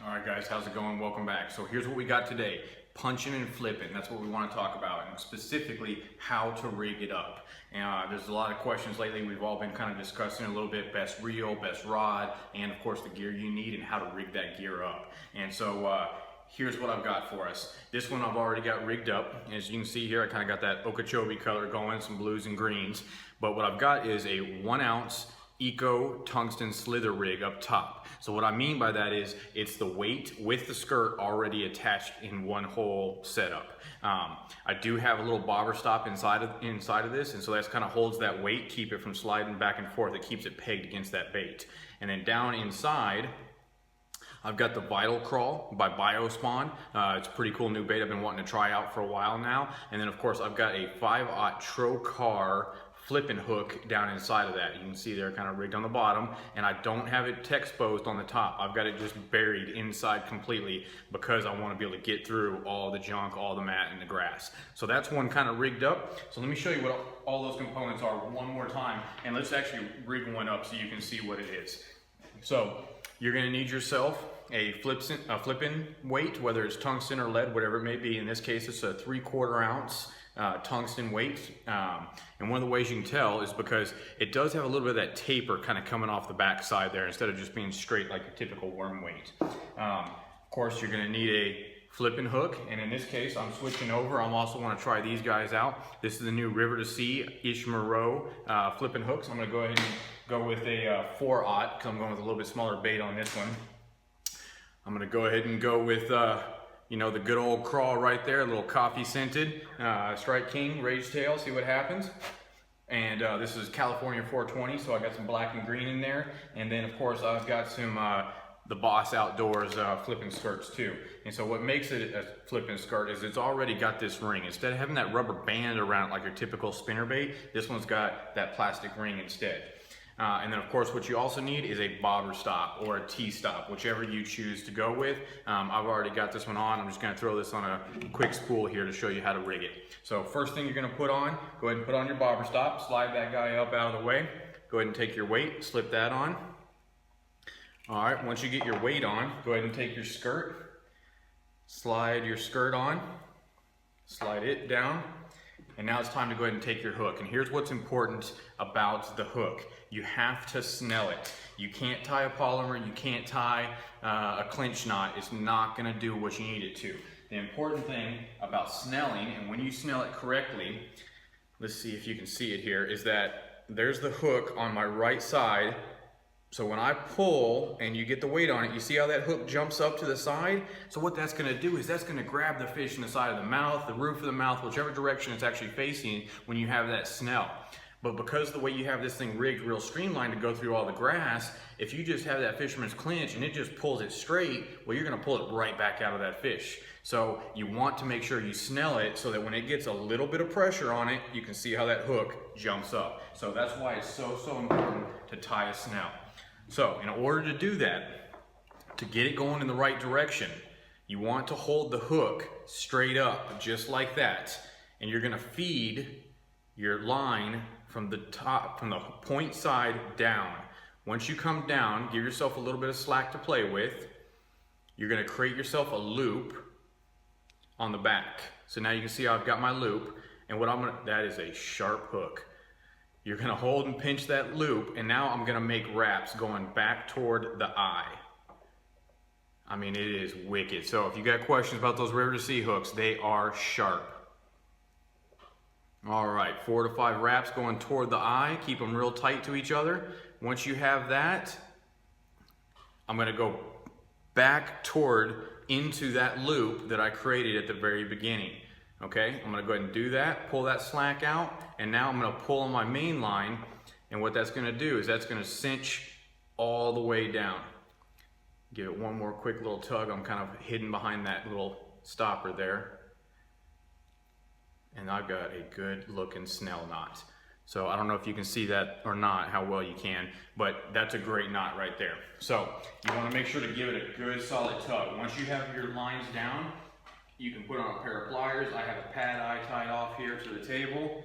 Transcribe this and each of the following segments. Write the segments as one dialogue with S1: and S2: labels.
S1: All right, guys, how's it going? Welcome back. So here's what we got today. Punching and flipping, that's what we want to talk about, and specifically how to rig it up. And there's a lot of questions lately. We've all been kind of discussing a little bit, best reel, best rod, and of course the gear you need and how to rig that gear up. And so here's what I've got for us. This one I've already got rigged up. As you can see here, I kind of got that Okeechobee color going, some blues and greens. But what I've got is a 1 ounce Eco tungsten slither rig up top. So what I mean by that is it's the weight with the skirt already attached in one whole setup. I do have a little bobber stop inside of this, and so that kind of holds that weight, keep it from sliding back and forth. It keeps it pegged against that bait. And then down inside, I've got the Vital Crawl by Biospawn. It's a pretty cool new bait I've been wanting to try out for a while now. And then of course I've got a 5/0 Trocar Flippin Hook down inside of that. You can see they're kind of rigged on the bottom, and I don't have it exposed on the top. I've got it just buried inside completely because I want to be able to get through all the junk, all the mat and the grass. So that's one kind of rigged up. So let me show you what all those components are one more time, and let's actually rig one up so you can see what it is. So you're going to need yourself a flippin weight, whether it's tungsten or lead, whatever it may be. In this case, it's a 3/4 ounce tungsten weight. And one of the ways you can tell is because it does have a little bit of that taper kind of coming off the back side there instead of just being straight like a typical worm weight. Of course, you're going to need a Flippin Hook, and in this case I'm switching over. I'm also want to try these guys out. This is the new River to Sea Ishmaro Flippin Hooks. I'm going to go ahead and go with a 4/0 because I'm going with a little bit smaller bait on this one. I'm going to go ahead and go with you know, the good old crawl right there, a little coffee scented Strike King Rage Tail, see what happens. And this is California 420, so I got some black and green in there. And then of course I've got some the Boss Outdoors flipping skirts too. And so what makes it a flipping skirt is it's already got this ring. Instead of having that rubber band around it like your typical spinner bait, this one's got that plastic ring instead. And then of course what you also need is a bobber stop or a T-stop, whichever you choose to go with. I've already got this one on. I'm just going to throw this on a quick spool here to show you how to rig it. So first thing you're going to put on, go ahead and put on your bobber stop, slide that guy up out of the way. Go ahead and take your weight, slip that on. All right, once you get your weight on, go ahead and take your skirt, slide your skirt on, slide it down. And now it's time to go ahead and take your hook. And here's what's important about the hook. You have to snell it. You can't tie a polymer, you can't tie a clinch knot. It's not gonna do what you need it to. The important thing about snelling, and when you snell it correctly, let's see if you can see it here, is that there's the hook on my right side. So when I pull and you get the weight on it, you see how that hook jumps up to the side? So what that's gonna do is that's gonna grab the fish in the side of the mouth, the roof of the mouth, whichever direction it's actually facing when you have that snell. But because the way you have this thing rigged real streamlined to go through all the grass, if you just have that fisherman's clinch and it just pulls it straight, well, you're gonna pull it right back out of that fish. So you want to make sure you snell it so that when it gets a little bit of pressure on it, you can see how that hook jumps up. So that's why it's so important to tie a snell. So in order to do that, to get it going in the right direction, you want to hold the hook straight up, just like that. And you're gonna feed your line from the top, from the point side down. Once you come down, give yourself a little bit of slack to play with. You're gonna create yourself a loop on the back. So now you can see how I've got my loop, and that is a sharp hook. You're gonna hold and pinch that loop, and now I'm gonna make wraps going back toward the eye. I mean, it is wicked. So if you got questions about those River to Sea hooks, they are sharp. All right, 4 to 5 wraps going toward the eye. Keep them real tight to each other. Once you have that, I'm gonna go back into that loop that I created at the very beginning. Okay, I'm gonna go ahead and do that, pull that slack out, and now I'm gonna pull on my main line, and what that's gonna do is that's gonna cinch all the way down. Give it one more quick little tug. I'm kind of hidden behind that little stopper there. And I've got a good looking snell knot. So I don't know if you can see that or not, how well you can, but that's a great knot right there. So you wanna make sure to give it a good solid tug. Once you have your lines down, you can put on a pair of pliers. I have a pad eye tied off here to the table.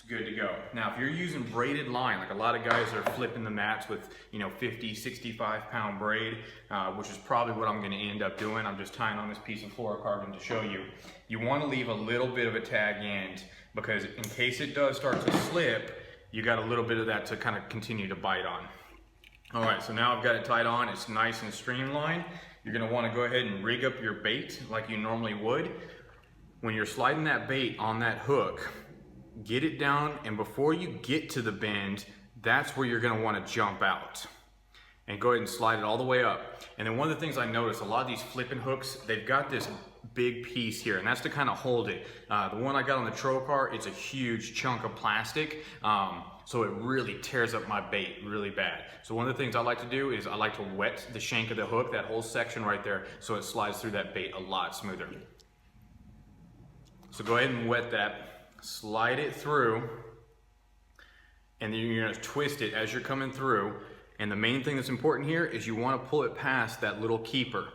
S1: it's good to go. Now, if you're using braided line, like a lot of guys are flipping the mats with, 50, 65 pound braid, which is probably what I'm gonna end up doing. I'm just tying on this piece of fluorocarbon to show you. You wanna leave a little bit of a tag end, because in case it does start to slip, you got a little bit of that to kind of continue to bite on. All right, so now I've got it tied on. It's nice and streamlined. You're gonna wanna go ahead and rig up your bait like you normally would. When you're sliding that bait on that hook, get it down, and before you get to the bend, that's where you're gonna wanna jump out. And go ahead and slide it all the way up. And then one of the things I noticed, a lot of these flipping hooks, they've got this big piece here, and that's to kind of hold it. The one I got on the Trocar, it's a huge chunk of plastic, so it really tears up my bait really bad. So one of the things I like to do is I like to wet the shank of the hook, that whole section right there, so it slides through that bait a lot smoother. So go ahead and wet that, slide it through, and then you're gonna twist it as you're coming through. And the main thing that's important here is you wanna pull it past that little keeper.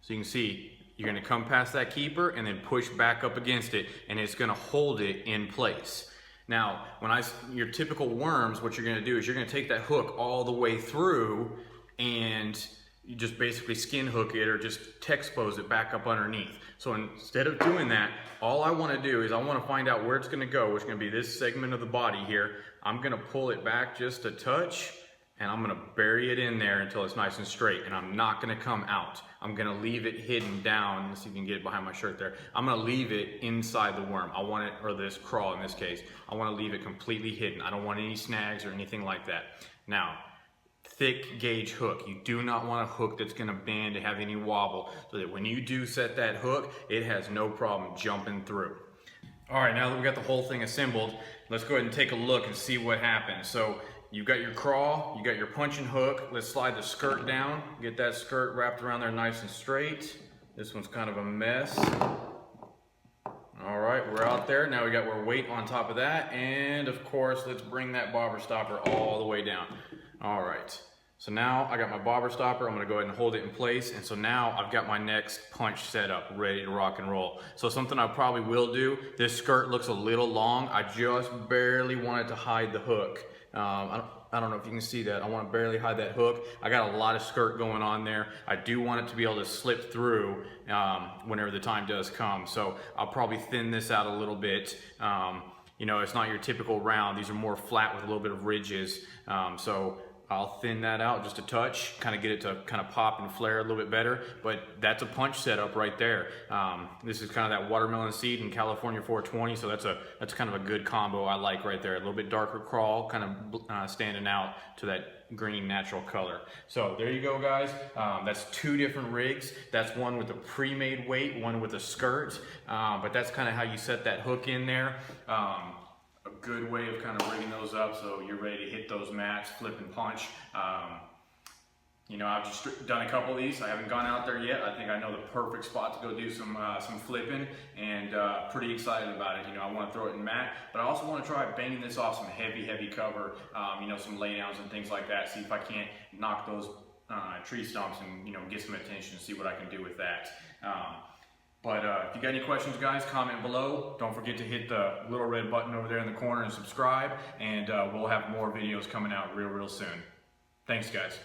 S1: So you can see, you're gonna come past that keeper and then push back up against it, and it's gonna hold it in place. Now, your typical worms, what you're gonna do is you're gonna take that hook all the way through, and you just basically skin hook it or just Texpose it back up underneath. So instead of doing that, all I wanna do is I wanna find out where it's gonna go, which is gonna be this segment of the body here. I'm gonna pull it back just a touch, and I'm gonna bury it in there until it's nice and straight, and I'm not gonna come out. I'm gonna leave it hidden down. Let's see if you can get it behind my shirt there. I'm gonna leave it inside the worm. I want it, or this crawl in this case, I wanna leave it completely hidden. I don't want any snags or anything like that. Now, thick gauge hook. You do not want a hook that's gonna bend and have any wobble, so that when you do set that hook, it has no problem jumping through. All right, now that we got the whole thing assembled, let's go ahead and take a look and see what happens. So you've got your crawl, you got your punching hook. Let's slide the skirt down, get that skirt wrapped around there nice and straight. This one's kind of a mess. All right, we're out there. Now we got our weight on top of that. And of course, let's bring that bobber stopper all the way down. All right, so now I got my bobber stopper. I'm gonna go ahead and hold it in place. And so now I've got my next punch set up, ready to rock and roll. So something I probably will do, this skirt looks a little long. I just barely wanted to hide the hook. I don't know if you can see that. I want to barely hide that hook. I got a lot of skirt going on there. I do want it to be able to slip through whenever the time does come. So I'll probably thin this out a little bit. It's not your typical round. These are more flat with a little bit of ridges. So I'll thin that out just a touch, kind of get it to kind of pop and flare a little bit better, but that's a punch setup right there. This is kind of that watermelon seed in California 420, so that's kind of a good combo I like right there. A little bit darker crawl, kind of standing out to that green natural color. So there you go, guys. That's two different rigs. That's one with a pre-made weight, one with a skirt, but that's kind of how you set that hook in there. A good way of kind of rigging those up so you're ready to hit those mats, flip and punch. I've just done a couple of these. I haven't gone out there yet. I think I know the perfect spot to go do some flipping, and pretty excited about it. I want to throw it in mat, but I also want to try banging this off some heavy cover, some laydowns and things like that. See if I can't knock those tree stumps and get some attention, see what I can do with that. But if you got any questions, guys, comment below. Don't forget to hit the little red button over there in the corner and subscribe, and we'll have more videos coming out real soon. Thanks, guys.